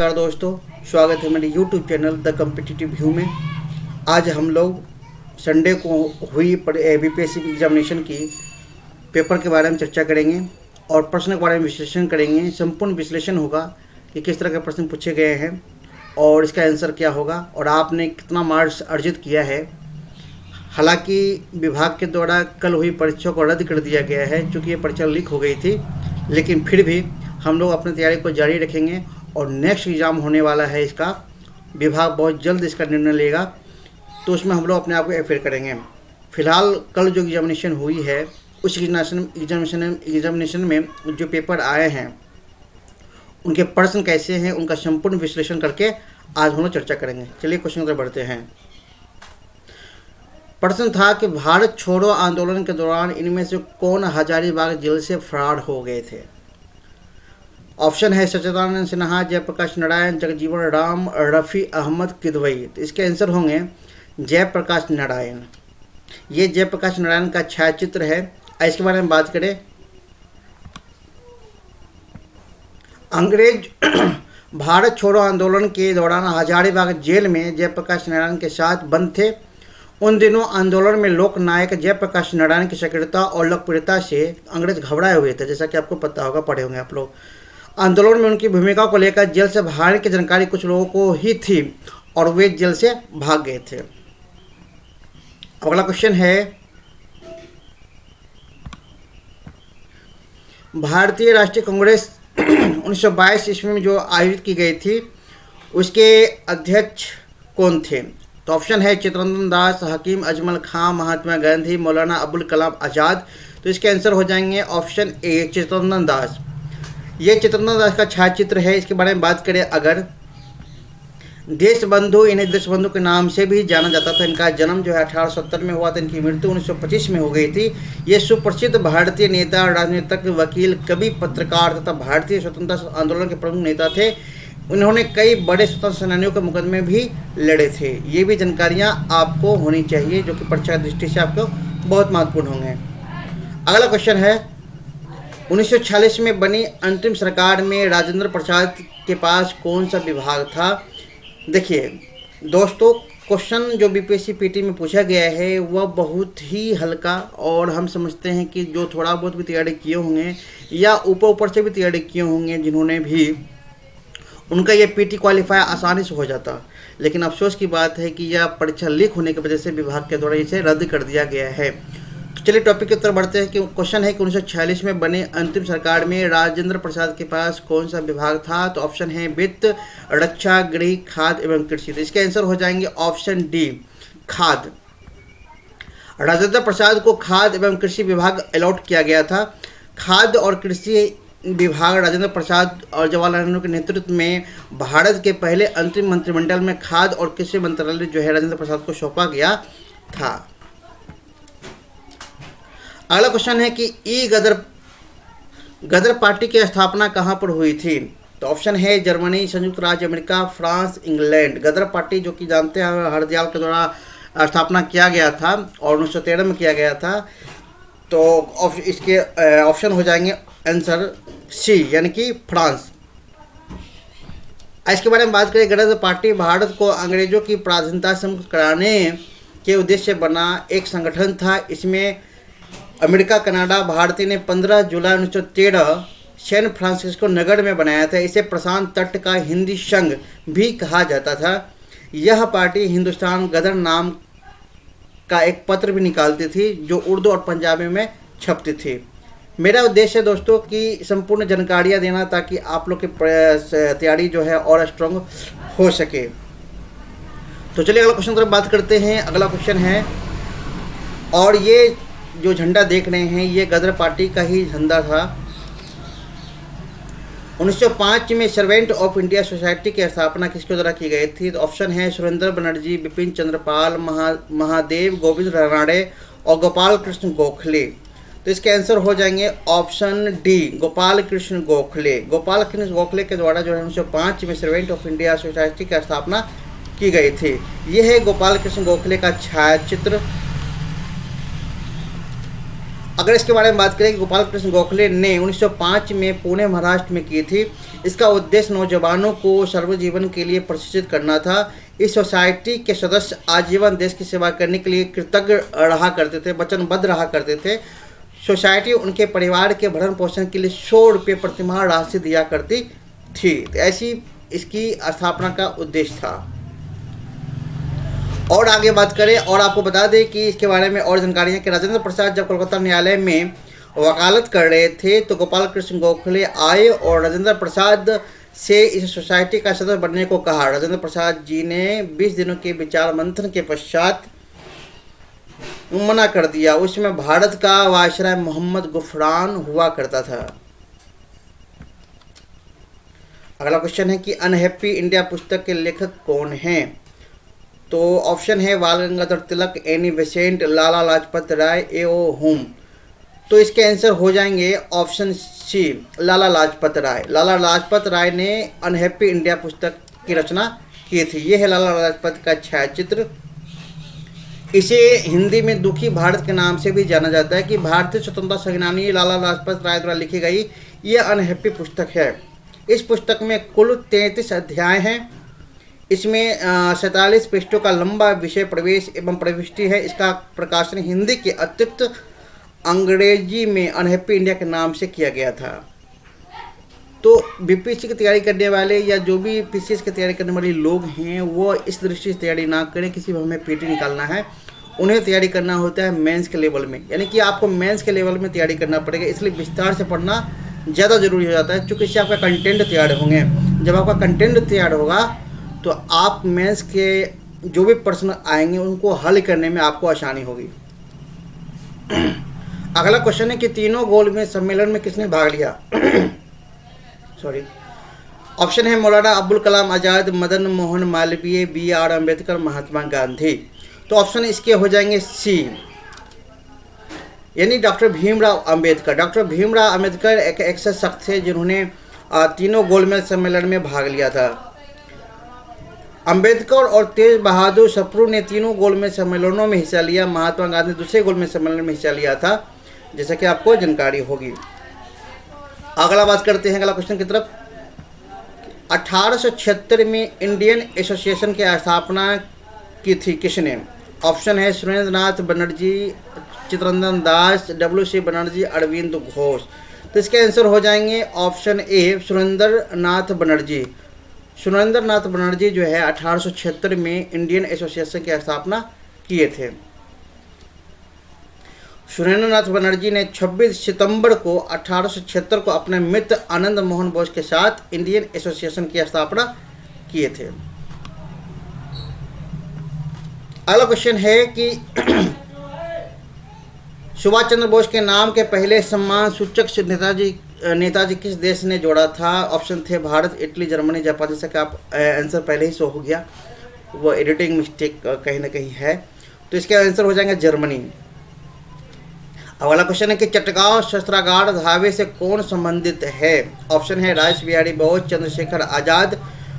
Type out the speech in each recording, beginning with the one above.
नमस्कार दोस्तों, स्वागत है मेरे YouTube channel the competitive view में। आज हम लोग संडे को हुई बीपीएससी एग्जामिनेशन की पेपर के बारे में चर्चा करेंगे और प्रश्न के बारे में विश्लेषण करेंगे। संपूर्ण विश्लेषण होगा कि किस तरह के प्रश्न पूछे गए हैं और इसका आंसर क्या होगा और आपने कितना मार्क्स अर्जित किया है। हालांकि विभाग के द्वारा कल हुई परीक्षा को रद्द कर दिया गया है क्योंकि ये परीक्षा लीक हो गई थी, लेकिन फिर भी हम लोग अपनी तैयारी को जारी रखेंगे और नेक्स्ट एग्ज़ाम होने वाला है। इसका विभाग बहुत जल्द इसका निर्णय लेगा, तो उसमें हम लोग अपने आप को अफेयर करेंगे। फ़िलहाल कल जो एग्जामिनेशन हुई है उस एग्जामिनेशन में जो पेपर आए हैं उनके प्रश्न कैसे हैं, उनका संपूर्ण विश्लेषण करके आज हम लोग चर्चा करेंगे। चलिए क्वेश्चन की तरफ बढ़ते हैं। प्रश्न था कि भारत छोड़ो आंदोलन के दौरान इनमें से कौन हजारीबाग जेल से फरार हो गए थे। ऑप्शन है सच्चिदानंद सिन्हा, जयप्रकाश नारायण, जगजीवन राम, रफ़ी अहमद किदवई। तो इसके आंसर होंगे जयप्रकाश नारायण। ये जयप्रकाश नारायण का छायाचित्र है। इसके बारे में बात करें, अंग्रेज भारत छोड़ो आंदोलन के दौरान हजारीबाग जेल में जयप्रकाश नारायण के साथ बंद थे। उन दिनों आंदोलन में लोक नायक जयप्रकाश नारायण की सक्रियता और लोकप्रियता से अंग्रेज घबराए हुए थे, जैसा कि आपको पता होगा, पढ़े होंगे आप लोग। आंदोलन में उनकी भूमिका को लेकर जेल से भागने की जानकारी कुछ लोगों को ही थी और वे जेल से भाग गए थे। अगला क्वेश्चन है, भारतीय राष्ट्रीय कांग्रेस 1922 ईस्वी में जो आयोजित की गई थी उसके अध्यक्ष कौन थे। तो ऑप्शन है चित्तरंजन दास, हकीम अजमल खां, महात्मा गांधी, मौलाना अबुल कलाम आज़ाद। तो इसके आंसर हो जाएंगे ऑप्शन ए चित्तरंजन दास। ये चित्तरंजन दास का छायाचित्र है। इसके बारे में बात करें अगर, देशबंधु, इन्हें देशबंधु के नाम से भी जाना जाता था। इनका जन्म जो है 1870 में हुआ था, इनकी मृत्यु 1925 में हो गई थी। ये सुप्रसिद्ध भारतीय नेता, राजनीतिक, वकील, कवि, पत्रकार तथा भारतीय स्वतंत्रता आंदोलन के प्रमुख नेता थे। उन्होंने कई बड़े स्वतंत्रता सेनानियों के मुकदमे भी लड़े थे। ये भी जानकारियाँ आपको होनी चाहिए जो कि परीक्षा की दृष्टि से आपको बहुत महत्वपूर्ण होंगे। अगला क्वेश्चन है, 1946 में बनी अंतरिम सरकार में राजेंद्र प्रसाद के पास कौन सा विभाग था। देखिए दोस्तों, क्वेश्चन जो बीपीएससी पीटी में पूछा गया है वह बहुत ही हल्का, और हम समझते हैं कि जो थोड़ा बहुत भी तैयारी किए होंगे या ऊपर से भी तैयारी किए होंगे जिन्होंने भी, उनका ये पीटी क्वालिफाई आसानी से हो जाता। लेकिन अफसोस की बात है कि यह परीक्षा लीक होने की वजह से विभाग के द्वारा इसे रद्द कर दिया गया है। तो चलिए टॉपिक की तरफ बढ़ते हैं कि क्वेश्चन है कि 1946 में बने अंतिम सरकार में राजेंद्र प्रसाद के पास कौन सा विभाग था। तो ऑप्शन है वित्त, रक्षा, गृह, खाद्य एवं कृषि। तो इसके आंसर हो जाएंगे ऑप्शन डी खाद्य। राजेंद्र प्रसाद को खाद्य एवं कृषि विभाग अलॉट किया गया था। खाद्य और कृषि विभाग राजेंद्र प्रसाद और जवाहरलाल नेहरू के नेतृत्व में भारत के पहले अंतरिम मंत्रिमंडल में खाद्य और कृषि मंत्रालय जो है राजेंद्र प्रसाद को सौंपा गया था। अगला क्वेश्चन है कि गदर पार्टी की स्थापना कहाँ पर हुई थी। तो ऑप्शन है जर्मनी, संयुक्त राज्य अमेरिका, फ्रांस, इंग्लैंड। गदर पार्टी जो कि जानते हैं हरदयाल के द्वारा स्थापना किया गया था और 1913 में किया गया था। तो इसके ऑप्शन हो जाएंगे आंसर सी, यानी कि फ्रांस। इसके बारे में बात करें, गदर पार्टी भारत को अंग्रेजों की पराधीनता से मुक्त कराने के उद्देश्य से बना एक संगठन था। इसमें अमेरिका, कनाडा, भारतीय ने 15 जुलाई 1913 सैन फ्रांसिस्को नगर में बनाया था। इसे प्रशांत तट का हिंदी संघ भी कहा जाता था। यह पार्टी हिंदुस्तान गदर नाम का एक पत्र भी निकालती थी जो उर्दू और पंजाबी में छपती थी। मेरा उद्देश्य है दोस्तों कि संपूर्ण जानकारियाँ देना ताकि आप लोग की तैयारी जो है और स्ट्रॉन्ग हो सके। तो चलिए अगला क्वेश्चन की तरफ बात करते हैं। अगला क्वेश्चन है, और ये जो झंडा देख रहे हैं ये गदर पार्टी का ही झंडा था। 1905 में सर्वेंट ऑफ इंडिया सोसाइटी की स्थापना किसके द्वारा की गई थी। तो ऑप्शन है सुरेंद्र बनर्जी, बिपिन चंद्रपाल, महादेव गोविंद रानड़े और गोपाल कृष्ण गोखले। तो इसके आंसर हो जाएंगे ऑप्शन डी गोपाल कृष्ण गोखले। गोपाल कृष्ण गोखले के द्वारा जो है 1905 में सर्वेंट ऑफ इंडिया सोसाइटी की स्थापना की गई थी। यह है गोपाल कृष्ण गोखले का छायाचित्र। अगर इसके बारे में बात करें कि गोपाल कृष्ण गोखले ने 1905 में पुणे महाराष्ट्र में की थी। इसका उद्देश्य नौजवानों को सर्वजीवन के लिए प्रशिक्षित करना था। इस सोसाइटी के सदस्य आजीवन देश की सेवा करने के लिए कृतज्ञ रहा करते थे, वचनबद्ध रहा करते थे। सोसाइटी उनके परिवार के भरण पोषण के लिए 100 रुपये प्रतिमाह राशि दिया करती थी। तो ऐसी इसकी स्थापना का उद्देश्य था। और आगे बात करें और आपको बता दें कि इसके बारे में और जानकारी है कि राजेंद्र प्रसाद जब कोलकाता न्यायालय में वकालत कर रहे थे तो गोपाल कृष्ण गोखले आए और राजेंद्र प्रसाद से इस सोसाइटी का सदस्य बनने को कहा। राजेंद्र प्रसाद जी ने 20 दिनों के विचार मंथन के पश्चात मना कर दिया। उसमें भारत का वायसराय मोहम्मद गुफरान हुआ करता था। अगला क्वेश्चन है कि अनहैप्पी इंडिया पुस्तक के लेखक कौन हैं? तो ऑप्शन है बाल Gangadhar Tilak, Annie Besant, Lala Lajpat Rai, A.O.. Home. तो इसके आंसर हो जाएंगे ऑप्शन सी, लाला लाजपत राय। लाला लाजपत राय ने अनहैप्पी इंडिया पुस्तक की रचना की थी। ये है लाला लाजपत का छायाचित्र। इसे हिंदी में दुखी भारत के नाम से भी जाना जाता है कि भारतीय स्वतंत्रता सेनानी लाला लाजपत राय द्वारा लिखी गई यह अनहैप्पी पुस्तक है। इस पुस्तक में कुल 33 अध्याय हैं। इसमें 47 पृष्ठों का लंबा विषय प्रवेश एवं प्रविष्टि है। इसका प्रकाशन हिंदी के अतिरिक्त अंग्रेजी में अनहैप्पी इंडिया के नाम से किया गया था। तो बीपीएससी की तैयारी करने वाले या जो भी पीसीएस की तैयारी करने वाले लोग हैं वो इस दृष्टि से तैयारी ना करें। किसी भी हमें पीटी निकालना है, उन्हें तैयारी करना होता है मेंस के लेवल में, यानी कि आपको मेंस के लेवल में तैयारी करना पड़ेगा। इसलिए विस्तार से पढ़ना ज़्यादा जरूरी हो जाता है, क्योंकि इससे आपका कंटेंट तैयार होंगे। जब आपका कंटेंट तैयार होगा तो आप मेंस के जो भी प्रश्न आएंगे उनको हल करने में आपको आसानी होगी। अगला क्वेश्चन है कि तीनों गोलमेज सम्मेलन में किसने भाग लिया? सॉरी। ऑप्शन है मौलाना अब्दुल कलाम आज़ाद, मदन मोहन मालवीय, बी.आर. अम्बेडकर, महात्मा गांधी। तो ऑप्शन इसके हो जाएंगे सी, यानी डॉक्टर भीमराव अंबेडकर। डॉक्टर भीमराव अंबेडकर एक ऐसे शख्स थे जिन्होंने तीनों गोलमेज सम्मेलन में भाग लिया था। अंबेडकर और तेज बहादुर सप्रू ने तीनों गोलमेज सम्मेलनों में हिस्सा लिया। महात्मा गांधी ने दूसरे गोलमेज सम्मेलन में हिस्सा लिया था, जैसा कि आपको जानकारी होगी। अगला बात करते हैं अगला क्वेश्चन की तरफ। 1876 में इंडियन एसोसिएशन की स्थापना की थी किसने? ऑप्शन है सुरेंद्र नाथ बनर्जी, चित्तरंजन दास, डब्ल्यू.सी. बनर्जी, अरविंद घोष। तो इसके आंसर हो जाएंगे ऑप्शन ए, सुरेंद्र नाथ बनर्जी। सुरेंद्र नाथ बनर्जी जो है 1876 में इंडियन एसोसिएशन की स्थापना किए थे। सुरेंद्र नाथ बनर्जी ने 26 सितंबर को 1876 को अपने मित्र आनंद मोहन बोस के साथ इंडियन एसोसिएशन की स्थापना किए थे। अगला क्वेश्चन है कि सुभाष चंद्र बोस के नाम के पहले सम्मान सूचक नेताजी किस देश ने जोड़ा था? ऑप्शन थे भारत, इटली, जर्मनी, जापान। जैसा कि आप आंसर पहले ही शो हो गया, वो एडिटिंग मिस्टेक कहीं ना कहीं है। तो इसके आंसर हो जाएंगे जर्मनी। अगला क्वेश्चन है कि चटगांव शस्त्रागार धावे से कौन संबंधित है? ऑप्शन है राज बिहारी बोस, चंद्रशेखर आजाद,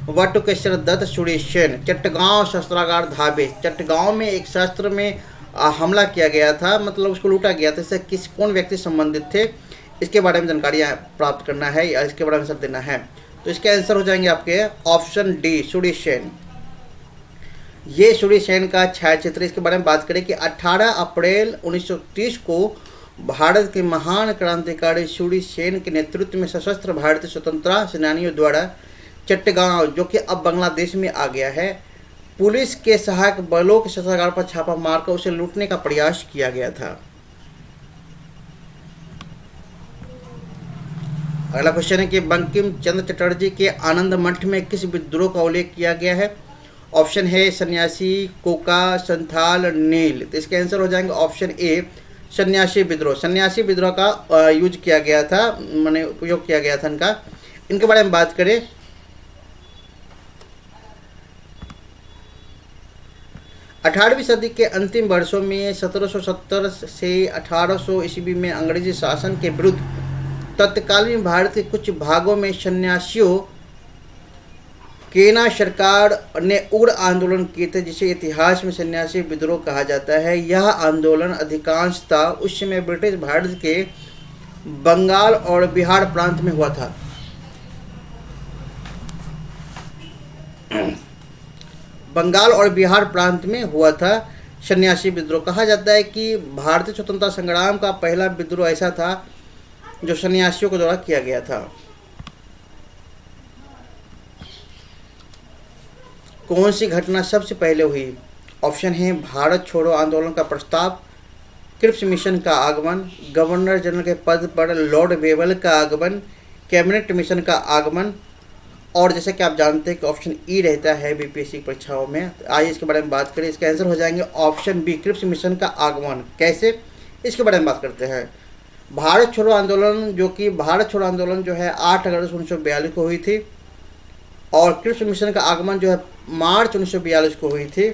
वटुकेश्वर दत्त, सुरेश सेन। चटगांव शस्त्रागार धावे, चटगांव में एक शस्त्र में हमला किया गया था, मतलब उसको लूटा गया था। इससे कौन व्यक्ति संबंधित थे, इसके बारे में जानकारी प्राप्त करना है या इसके बारे में आंसर देना है। तो इसके आंसर हो जाएंगे आपके ऑप्शन डी, सुरेश सेन। ये सुरेश सेन का छायाचित्र। इसके बारे में बात करें कि 18 अप्रैल 1930 को भारत के महान क्रांतिकारी सुरेश सेन के नेतृत्व में सशस्त्र भारतीय स्वतंत्रता सेनानियों द्वारा चट्टगांव, जो कि अब बांग्लादेश में आ गया है, पुलिस के सहायक बलों के शस्त्रागार पर छापा मारकर उसे लूटने का प्रयास किया गया था। अगला क्वेश्चन है कि बंकिम चंद्र चटर्जी के आनंद मठ में किस विद्रोह का उल्लेख किया गया है? ऑप्शन है सन्यासी, कोका, संथाल, नील। तो इसके आंसर हो जाएंगे ऑप्शन ए, सन्यासी विद्रोह। सन्यासी विद्रोह का यूज किया गया था, माने उपयोग किया गया था इनका। इनके बारे में बात करें 18वीं सदी के अंतिम वर्षों में 1770 से 1800 ईस्वी में अंग्रेजी शासन के विरुद्ध तत्कालीन भारत के कुछ भागों में सन्यासियों केना सरकार ने उग्र आंदोलन किए थे जिसे इतिहास में सन्यासी विद्रोह कहा जाता है। यह आंदोलन अधिकांशतः उस समय ब्रिटिश भारत के बंगाल और बिहार प्रांत में हुआ था। बंगाल और बिहार प्रांत में हुआ था। सन्यासी विद्रोह कहा जाता है कि भारतीय स्वतंत्रता संग्राम का पहला विद्रोह ऐसा था जो सन्यासियों के द्वारा किया गया था। कौन सी घटना सबसे पहले हुई? ऑप्शन है भारत छोड़ो आंदोलन का प्रस्ताव, क्रिप्स मिशन का आगमन, गवर्नर जनरल के पद पर लॉर्ड वेवल का आगमन, कैबिनेट मिशन का आगमन, और जैसे कि आप जानते हैं कि ऑप्शन ई रहता है बीपीएससी परीक्षाओं में। आइए इसके बारे में बात करें। इसका आंसर हो जाएंगे ऑप्शन बी, क्रिप्स मिशन का आगमन। कैसे, इसके बारे में बात करते हैं। भारत छोड़ो आंदोलन जो है 8 अगस्त 1942 को हुई थी, और क्रिप्स मिशन का आगमन जो है मार्च 1942 को हुई थी।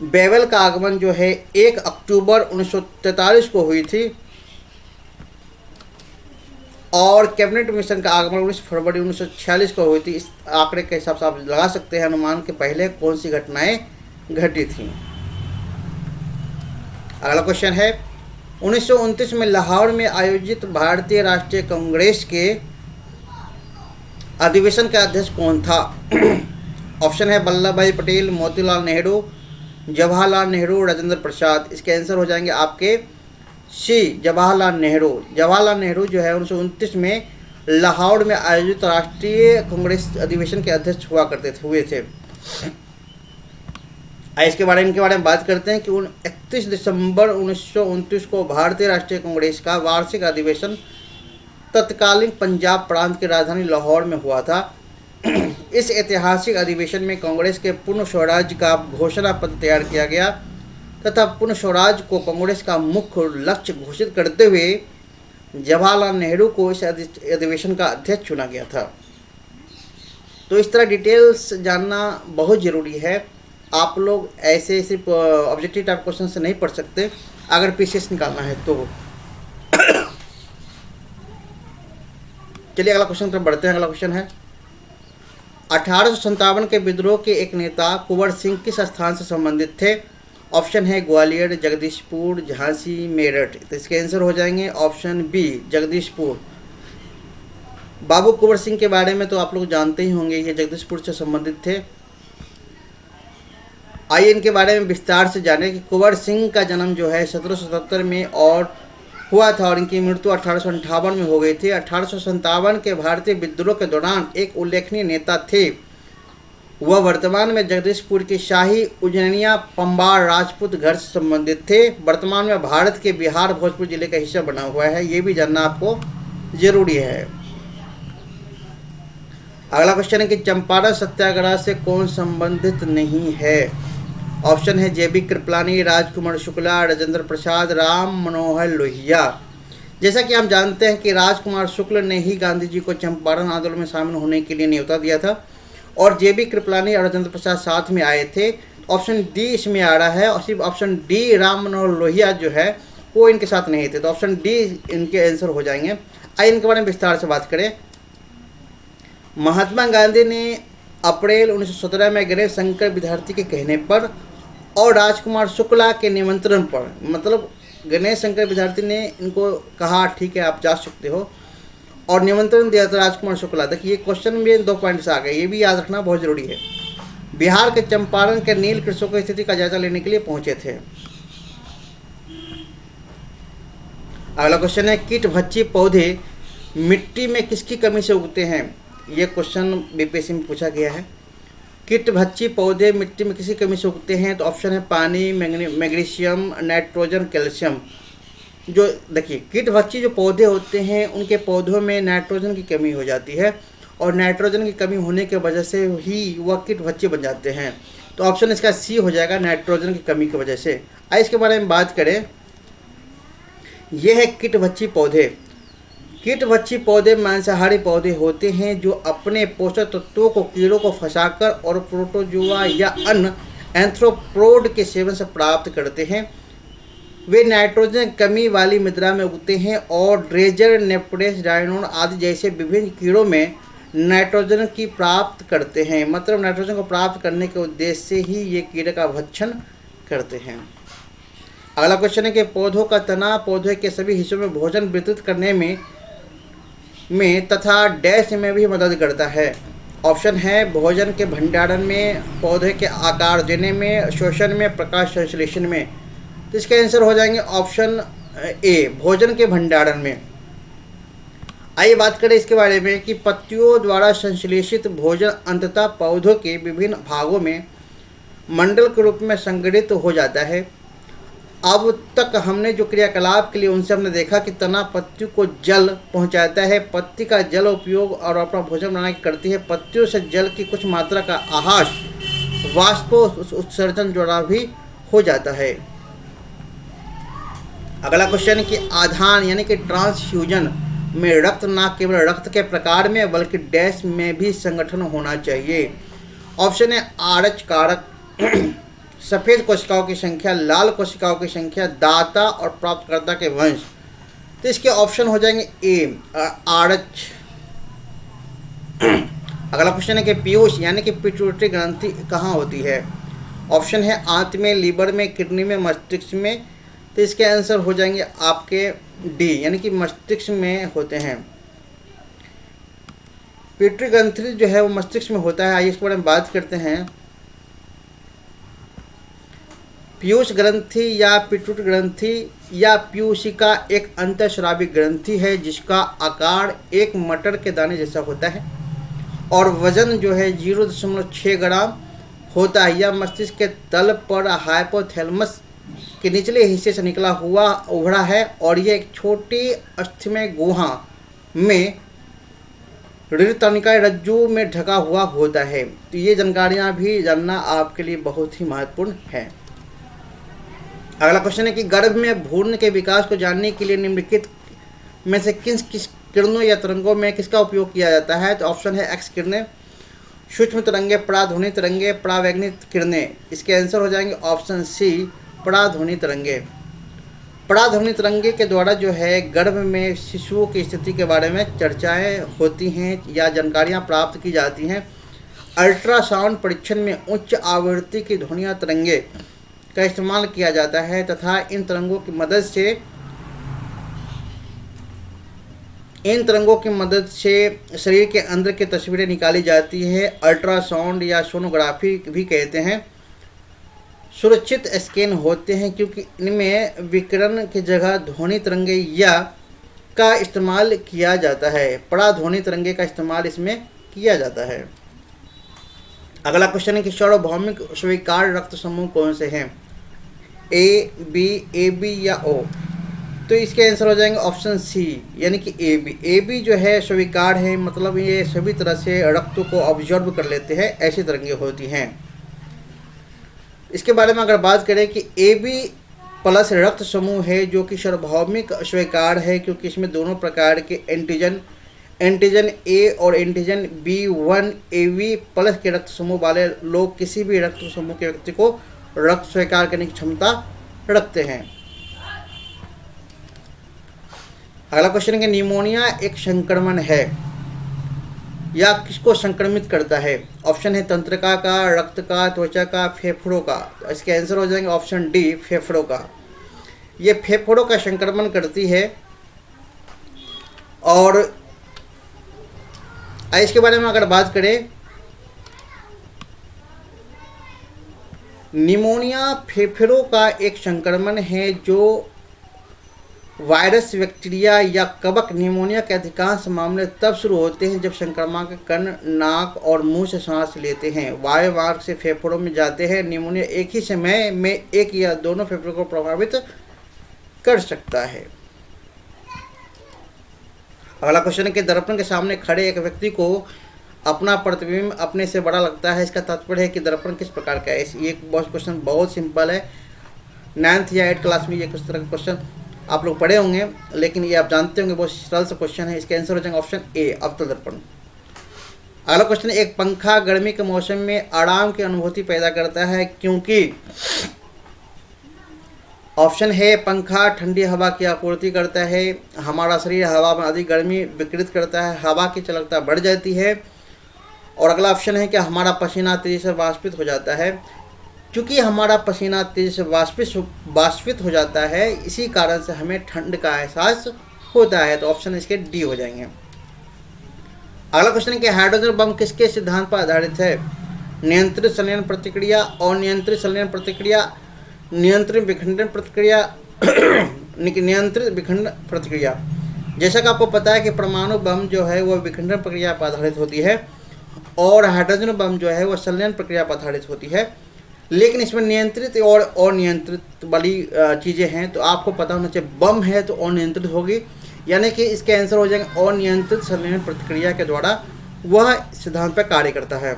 बेवल का आगमन जो है 1 अक्टूबर 1943 को हुई थी, और कैबिनेट मिशन का आगमन 19 फरवरी 1946 को हुई थी। इस आंकड़े के हिसाब से आप लगा सकते हैं अनुमान के पहले कौन सी घटनाएं घटी थी। अगला क्वेश्चन है 1929 में लाहौर में आयोजित भारतीय राष्ट्रीय कांग्रेस के अधिवेशन का अध्यक्ष कौन था? ऑप्शन है वल्लभ भाई पटेल, मोतीलाल नेहरू, जवाहरलाल नेहरू, राजेंद्र प्रसाद। इसके आंसर हो जाएंगे आपके सी, जवाहरलाल नेहरू। जवाहरलाल नेहरू जो है 1929 में लाहौर में आयोजित राष्ट्रीय कांग्रेस अधिवेशन के अध्यक्ष हुए थे। इनके बारे में बात करते हैं कि 31 दिसंबर 1929 को भारतीय राष्ट्रीय कांग्रेस का वार्षिक अधिवेशन तत्कालीन पंजाब प्रांत की राजधानी लाहौर में हुआ था। इस ऐतिहासिक अधिवेशन में कांग्रेस के पूर्ण स्वराज का घोषणा पत्र तैयार किया गया तथा पूर्ण स्वराज को कांग्रेस का मुख्य लक्ष्य घोषित करते हुए जवाहरलाल नेहरू को इस अधिवेशन का अध्यक्ष चुना गया था। तो इस तरह डिटेल्स जानना बहुत ज़रूरी है। आप लोग ऐसे सिर्फ ऑब्जेक्टिव टाइप क्वेश्चन से नहीं पढ़ सकते अगर पीसीएस निकालना है तो। चलिए अगला क्वेश्चन तरफ बढ़ते हैं। अगला क्वेश्चन है 1857 के विद्रोह के एक नेता कुंवर सिंह किस स्थान से संबंधित थे? ऑप्शन है ग्वालियर, जगदीशपुर, झांसी, मेरठ। तो इसके आंसर हो जाएंगे ऑप्शन बी, जगदीशपुर। बाबू कुंवर सिंह के बारे में तो आप लोग जानते ही होंगे, ये जगदीशपुर से संबंधित थे। आइए इनके बारे में विस्तार से जानें कि कुंवर सिंह का जन्म जो है 1777 में और हुआ था और इनकी मृत्यु 1858 में हो गई थी। 1857 के भारतीय विद्रोह के दौरान एक उल्लेखनीय नेता थे। वह वर्तमान में जगदीशपुर की शाही उजनिया पंबार राजपूत घर से संबंधित थे। वर्तमान में भारत के बिहार भोजपुर जिले का हिस्सा बना हुआ है, ये भी जानना आपको जरूरी है। अगला क्वेश्चन है कि चंपारण सत्याग्रह से कौन संबंधित नहीं है? ऑप्शन है जेबी कृपलानी, राजकुमार शुक्ला, राजेंद्र प्रसाद, राम मनोहर लोहिया। जैसा कि हम जानते हैं कि राजकुमार शुक्ल ने ही गांधी जी को चंपारण आंदोलन में शामिल होने के लिए न्योता दिया था और जेबी कृपलानी और राजेंद्र प्रसाद साथ में आए थे। ऑप्शन डी इसमें आ रहा है और सिर्फ ऑप्शन डी राम मनोहर लोहिया जो है वो इनके साथ नहीं थे, तो ऑप्शन डी इनके आंसर हो जाएंगे। आइए इनके बारे में विस्तार से बात करें। महात्मा गांधी ने अप्रैल 1917 में गणेश शंकर विद्यार्थी के कहने पर और राजकुमार शुक्ला के निमंत्रण पर, मतलब गणेश शंकर विद्यार्थी ने इनको कहा ठीक है आप जा सकते हो और निमंत्रण दिया था राजकुमार शुक्ला। देखिए ये क्वेश्चन में 2 पॉइंट्स आ गए, ये भी याद रखना बहुत जरूरी है। बिहार के चंपारण के नील कृषकों की स्थिति का जायजा लेने के लिए पहुंचे थे। अगला क्वेश्चन है कीट भक्षी पौधे मिट्टी में किसकी कमी से उगते हैं? ये क्वेश्चन बीपीएससी में पूछा गया है। कीट भक्षी पौधे मिट्टी में किसी कमी से उगते हैं? तो ऑप्शन है पानी, मैग्नीशियम, नाइट्रोजन, कैल्शियम। जो देखिए कीट भक्षी जो पौधे होते हैं उनके पौधों में नाइट्रोजन की कमी हो जाती है और नाइट्रोजन की कमी होने की वजह से ही वह कीट भक्षी बन जाते हैं। तो ऑप्शन इसका सी हो जाएगा, नाइट्रोजन की कमी की वजह से। आइए इसके बारे में बात करें। यह है कीट भक्षी पौधे। कीट भक्षी पौधे मांसाहारी पौधे होते हैं जो अपने पोषक तत्वों को कीड़ों को फंसाकर और प्रोटोजुआ या अन्य एंथ्रोपोड के सेवन से प्राप्त करते हैं। वे नाइट्रोजन कमी वाली मृदा में उगते हैं और ड्रेजर, नेप्टेस, डायनोन आदि जैसे विभिन्न कीड़ों में नाइट्रोजन की प्राप्त करते हैं, मतलब नाइट्रोजन को प्राप्त करने के उद्देश्य से ही ये कीड़े का भक्षण करते हैं। अगला क्वेश्चन है कि पौधों का तना पौधे के सभी हिस्सों में भोजन वितरित करने में तथा डैश में भी मदद करता है। ऑप्शन है भोजन के भंडारण में, पौधे के आकार देने में, शोषण में, प्रकाश संश्लेषण में। तो इसके आंसर हो जाएंगे ऑप्शन ए, भोजन के भंडारण में। आइए बात करें इसके बारे में कि पत्तियों द्वारा संश्लेषित भोजन अंततः पौधों के विभिन्न भागों में मंडल के रूप में संगठित हो जाता है। अब तक हमने जो क्रियाकलाप के लिए उनसे हमने देखा कि तना पत्तियों को जल पहुंचाता है, पत्ती का जल उपयोग और अपना भोजन बनाने की करती है, पत्तियों से जल की कुछ मात्रा का आहार वाष्प उत्सर्जन द्वारा भी हो जाता है। अगला क्वेश्चन है कि आधान यानी कि ट्रांसफ्यूजन में रक्त न केवल रक्त के प्रकार में बल्कि डैश में भी संगठन होना चाहिए। ऑप्शन है आरएच कारक, सफ़ेद कोशिकाओं की संख्या, लाल कोशिकाओं की संख्या, दाता और प्राप्तकर्ता के वंश। तो इसके ऑप्शन हो जाएंगे ए, आरएच। अगला क्वेश्चन है कि पीयूष यानी कि पिट्यूटरी ग्रंथि कहाँ होती है। ऑप्शन है आंत में, लीवर में, किडनी में, मस्तिष्क में। तो इसके आंसर हो जाएंगे आपके डी यानी कि मस्तिष्क में होते हैं। पिट्यूटरी ग्रंथि जो है वो मस्तिष्क में होता है। आइए इसके बारे में बात करते हैं। पीयूष ग्रंथि या पिट्यूटरी ग्रंथि या पीयूषिका एक अंतःस्रावी ग्रंथि है जिसका आकार एक मटर के दाने जैसा होता है और वजन जो है 0.6 ग्राम होता है। यह मस्तिष्क के तल पर हाइपोथैलेमस के निचले हिस्से से निकला हुआ उभरा है और यह एक छोटी अस्थिमय गुहा में ऋतनिकाय रज्जु में ढका हुआ होता है। तो ये जानकारियाँ भी जानना आपके लिए बहुत ही महत्वपूर्ण है। अगला क्वेश्चन है कि गर्भ में भ्रूण के विकास को जानने के लिए निम्नलिखित में से किस किरणों या तरंगों में किसका उपयोग किया जाता है। तो ऑप्शन है एक्स किरणें, सूक्ष्म तरंगे, पराध्वनि तरंगे, परावैगनी किरणें। इसके आंसर हो जाएंगे ऑप्शन सी, पराध्वनि तरंगे। पराध्वनि तरंगे के द्वारा जो है गर्भ में शिशुओं की स्थिति के बारे में चर्चाएं होती हैं या जानकारियां प्राप्त की जाती हैं। अल्ट्रासाउंड परीक्षण में उच्च आवृत्ति की ध्वनिया तरंगे का इस्तेमाल किया जाता है तथा इन तरंगों की मदद से शरीर के अंदर की तस्वीरें निकाली जाती है। अल्ट्रासाउंड या सोनोग्राफी भी कहते हैं। सुरक्षित स्कैन होते हैं क्योंकि इनमें विकिरण की जगह ध्वनि तरंगे का इस्तेमाल किया जाता है। पराध्वनि तरंगे का इस्तेमाल इसमें किया जाता है। अगला क्वेश्चन है कि सार्वभौमिक स्वीकार्य रक्त समूह कौन से हैं। ए, बी, ए बी या ओ। तो इसके आंसर हो जाएंगे ऑप्शन सी यानी कि ए बी। ए बी जो है स्वीकार है, मतलब ये सभी तरह से रक्त को ऑब्जर्व कर लेते हैं, ऐसी तरंगे होती हैं। इसके बारे में अगर बात करें कि ए बी प्लस रक्त समूह है जो कि सार्वभौमिक स्वीकार है क्योंकि इसमें दोनों प्रकार के एंटीजन ए और एंटीजन B1 AB प्लस के रक्त समूह वाले लोग किसी भी रक्त समूह के व्यक्ति को रक्त स्वीकार करने की क्षमता रखते हैं। अगला क्वेश्चन है कि निमोनिया एक संक्रमण है या किसको संक्रमित करता है। ऑप्शन है तंत्रिका का, रक्त का, त्वचा का, फेफड़ों का। तो इसके आंसर हो जाएंगे ऑप्शन डी, फेफड़ों का। ये फेफड़ों का संक्रमण करती है। और इसके बारे में अगर बात करें, निमोनिया फेफड़ों का एक संक्रमण है जो वायरस, बैक्टीरिया या कवक। निमोनिया के अधिकांश मामले तब शुरू होते हैं जब संक्रामक कण नाक और मुंह से सांस लेते हैं, वायु मार्ग से फेफड़ों में जाते हैं। निमोनिया एक ही समय में एक या दोनों फेफड़ों को प्रभावित कर सकता है। अगला क्वेश्चन है कि दर्पण के सामने खड़े एक व्यक्ति को अपना प्रतिबिंब अपने से बड़ा लगता है, इसका तात्पर्य है कि दर्पण किस प्रकार का है। ये क्वेश्चन बहुत सिंपल है। 9th या 8th क्लास में ये कुछ तरह का क्वेश्चन आप लोग पढ़े होंगे, लेकिन ये आप जानते होंगे बहुत सरल सा क्वेश्चन है। इसके आंसर हो जाएंगे ऑप्शन ए, अवतल दर्पण। अगला क्वेश्चन है, एक पंखा गर्मी के मौसम में आराम की अनुभूति पैदा करता है क्योंकि ऑप्शन है पंखा ठंडी हवा की आपूर्ति करता है, हमारा शरीर हवा में अधिक गर्मी विकृत करता है, हवा की चालकता बढ़ जाती है। और अगला ऑप्शन है कि हमारा पसीना तेज़ी से वाष्पित हो जाता है। क्योंकि हमारा पसीना तेज़ी से वाष्पित हो जाता है, इसी कारण से हमें ठंड का एहसास होता है। तो ऑप्शन इसके डी हो जाएंगे। अगला क्वेश्चन है कि हाइड्रोजन बम किसके सिद्धांत पर आधारित है? नियंत्रित संलयन प्रतिक्रिया, अनियंत्रित संलयन प्रतिक्रिया, नियंत्रित विखंडन प्रतिक्रिया, नियंत्रित विखंडन प्रतिक्रिया। जैसा कि आपको पता है कि परमाणु बम जो है वह विखंडन प्रक्रिया पर आधारित होती है और हाइड्रोजन बम जो है वह संलयन प्रक्रिया पर आधारित होती है। लेकिन इसमें नियंत्रित और अनियंत्रित वाली चीज़ें हैं, तो आपको पता होना चाहिए बम है तो अनियंत्रित होगी, यानी कि इसके आंसर हो जाएंगे अनियंत्रित संलयन प्रतिक्रिया के द्वारा वह सिद्धांत पर कार्य करता है।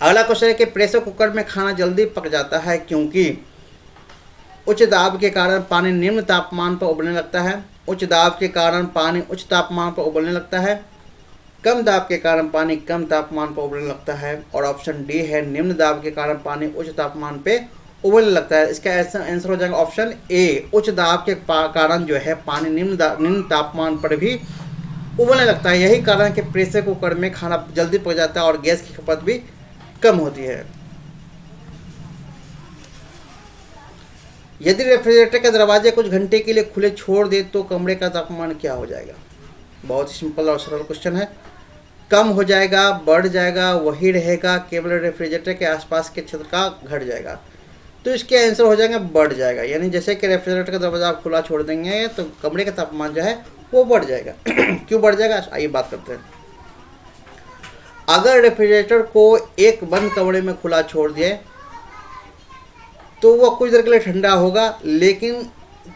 अगला क्वेश्चन है कि प्रेशर कुकर में खाना जल्दी पक जाता है क्योंकि उच्च दाब के कारण पानी निम्न तापमान पर उबलने लगता है, उच्च दाब के कारण पानी उच्च तापमान पर उबलने लगता है, कम दाब के कारण पानी कम तापमान पर उबलने लगता है। और ऑप्शन डी है निम्न दाब के कारण पानी उच्च तापमान पे उबलने लगता है। इसका आंसर हो जाएगा ऑप्शन ए, उच्च दाब के कारण जो है पानी निम्न तापमान पर भी उबलने लगता है। यही कारण है कि प्रेशर कुकर में खाना जल्दी पक जाता है और गैस की खपत भी कम होती है। यदि रेफ्रिजरेटर के दरवाजे कुछ घंटे के लिए खुले छोड़ दे तो कमरे का तापमान क्या हो जाएगा? बहुत ही सिंपल और सरल क्वेश्चन है। कम हो जाएगा, बढ़ जाएगा, वही रहेगा, केवल रेफ्रिजरेटर के आसपास के क्षेत्र का घट जाएगा। तो इसके आंसर हो जाएगा बढ़ जाएगा, यानी जैसे कि रेफ्रिजरेटर का दरवाजा आप खुला छोड़ देंगे तो कमरे का तापमान जो है वो बढ़ जाएगा। क्यों बढ़ जाएगा, आइए बात करते हैं। अगर रेफ्रिजरेटर को एक बंद कमरे में खुला छोड़ दिए तो वह कुछ देर के लिए ठंडा होगा, लेकिन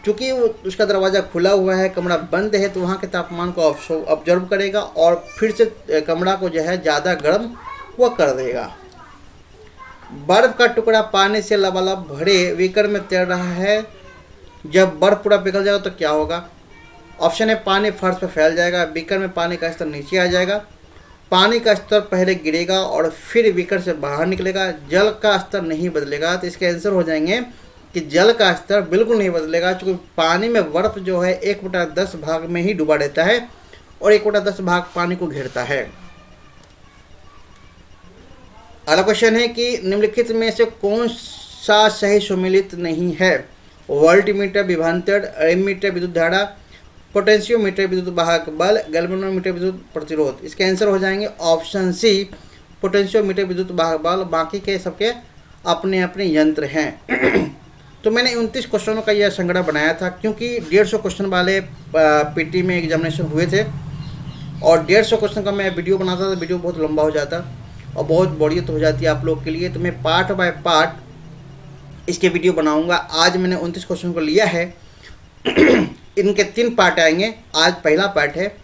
चूँकि उसका दरवाज़ा खुला हुआ है, कमरा बंद है, तो वहाँ के तापमान को ऑब्जर्व करेगा और फिर से कमरा को जो है ज़्यादा गर्म वह कर देगा। बर्फ़ का टुकड़ा पानी से लबालब भरे बीकर में तैर रहा है, जब बर्फ़ पूरा पिघल जाएगा तो क्या होगा? ऑप्शन है पानी फर्श पर फैल जाएगा, बीकर में पानी का स्तर नीचे आ जाएगा, पानी का स्तर पहले गिरेगा और फिर बीकर से बाहर निकलेगा, जल का स्तर नहीं बदलेगा। तो इसके आंसर हो जाएंगे कि जल का स्तर बिल्कुल नहीं बदलेगा, क्योंकि पानी में बर्फ जो है 1/10 भाग में ही डूबा रहता है और 1/10 भाग पानी को घेरता है। अगला क्वेश्चन है कि निम्नलिखित में से कौन सा सही सुमेलित नहीं है? वोल्टमीटर विभवांतर, एमीटर विद्युत धारा, पोटेंशियोमीटर विद्युत वाहक बल, गैल्वेनोमीटर विद्युत प्रतिरोध। इसके आंसर हो जाएंगे ऑप्शन सी, पोटेंशियोमीटर विद्युत वाहक बल। बाकी के सबके अपने अपने यंत्र हैं। तो मैंने 29 क्वेश्चनों का यह संग्रह बनाया था, क्योंकि 150 क्वेश्चन वाले पीटी में एग्जामिनेशन हुए थे और 150 क्वेश्चन का मैं वीडियो बनाता था, वीडियो बहुत लंबा हो जाता और बहुत बोरियत हो जाती है आप लोग के लिए। तो मैं पार्ट बाय पार्ट इसके वीडियो बनाऊंगा। आज मैंने 29 क्वेश्चन को लिया है। इनके 3 पार्ट आएंगे। आज पहला पार्ट है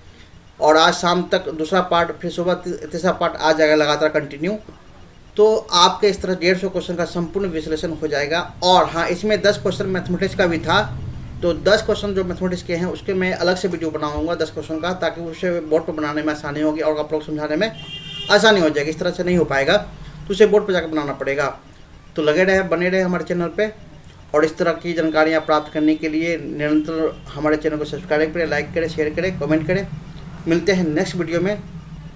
और आज शाम तक दूसरा पार्ट, फिर सुबह तीसरा पार्ट आ जाएगा लगातार कंटिन्यू। तो आपके इस तरह 150 क्वेश्चन का संपूर्ण विश्लेषण हो जाएगा। और हाँ, इसमें 10 क्वेश्चन मैथमेटिक्स का भी था, तो 10 क्वेश्चन जो मैथमेटिक्स के हैं उसके मैं अलग से वीडियो बनाऊंगा 10 क्वेश्चन का, ताकि उसे बोर्ड पर बनाने में आसानी होगी और आप लोग समझाने में आसानी हो जाएगी। इस तरह से नहीं हो पाएगा तो उसे बोर्ड पर जाकर बनाना पड़ेगा। तो लगे रहे, बने रहे हमारे चैनल पर और इस तरह की जानकारियाँ प्राप्त करने के लिए निरंतर हमारे चैनल को सब्सक्राइब करें, लाइक करें, शेयर करें, कमेंट करें। मिलते हैं नेक्स्ट वीडियो में।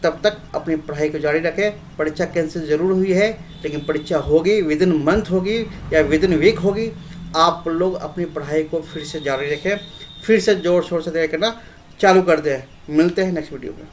तब तक अपनी पढ़ाई को जारी रखें। परीक्षा कैंसिल ज़रूर हुई है, लेकिन परीक्षा होगी, विद इन मंथ होगी या विद इन वीक होगी। आप लोग अपनी पढ़ाई को फिर से जारी रखें, फिर से जोर शोर से तैयारी करना चालू कर दें। मिलते हैं नेक्स्ट वीडियो में।